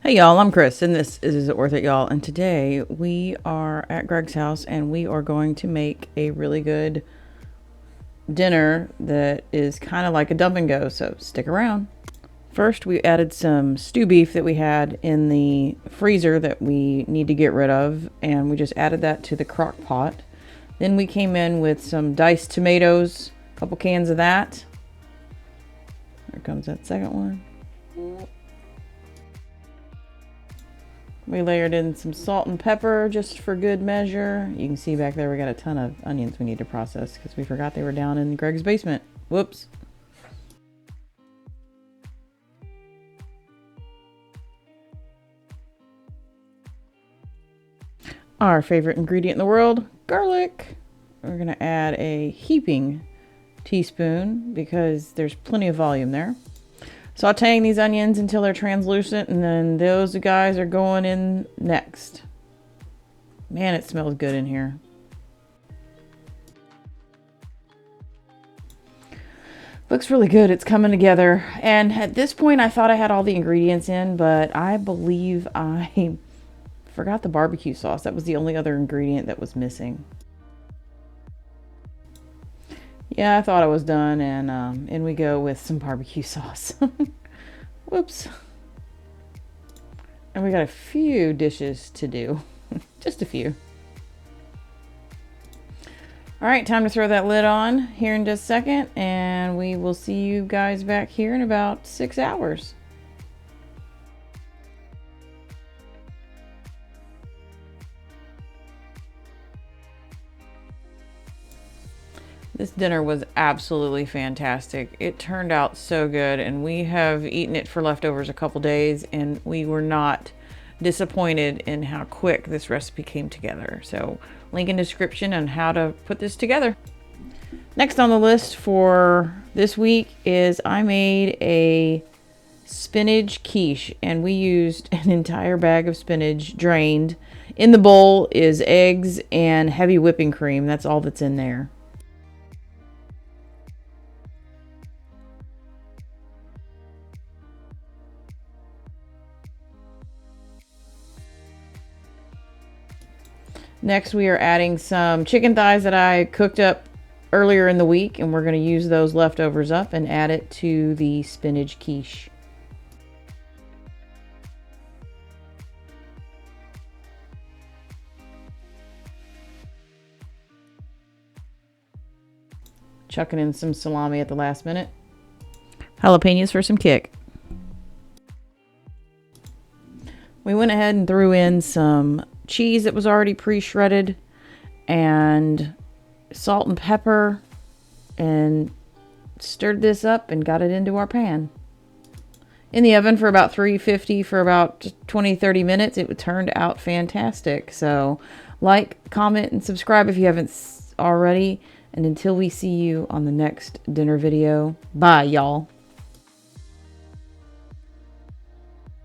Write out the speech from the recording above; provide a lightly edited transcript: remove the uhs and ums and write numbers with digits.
Hey y'all, I'm Chris and this is It Worth It, y'all? And today we are at Greg's house and we are going to make a really good dinner that is kind of like a dump and go, so stick around. First, we added some stew beef that we had in the freezer that we need to get rid of, and we just added that to the crock pot. Then we came in with some diced tomatoes, a couple cans of that. There comes that second one. We layered in some salt and pepper just for good measure. You can see back there we got a ton of onions we need to process because we forgot they were down in Greg's basement. Whoops. Our favorite ingredient in the world, garlic. We're going to add a heaping teaspoon because there's plenty of volume there. Sauteing these onions until they're translucent, and then those guys are going in next. Man, it smells good in here. Looks really good. It's coming together. And at this point, I thought I had all the ingredients in, but I believe I forgot the barbecue sauce. That was the only other ingredient that was missing. Yeah, I thought I was done, and in we go with some barbecue sauce. Whoops. And we got a few dishes to do. Just a few. All right, time to throw that lid on here in just a second, and we will see you guys back here in about 6 hours. This dinner was absolutely fantastic. It turned out so good, and we have eaten it for leftovers a couple days, and we were not disappointed in how quick this recipe came together. So, link in description on how to put this together. Next on the list for this week is I made a spinach quiche, and we used an entire bag of spinach drained. In the bowl is eggs and heavy whipping cream. That's all that's in there. Next, we are adding some chicken thighs that I cooked up earlier in the week, and we're going to use those leftovers up and add it to the spinach quiche. Chucking in some salami at the last minute. Jalapenos for some kick. We went ahead and threw in some cheese that was already pre-shredded and salt and pepper and stirred this up and got it into our pan. In the oven for about 350 for about 20-30 minutes. It turned out fantastic. So like, comment, and subscribe if you haven't already. And until we see you on the next dinner video, bye y'all.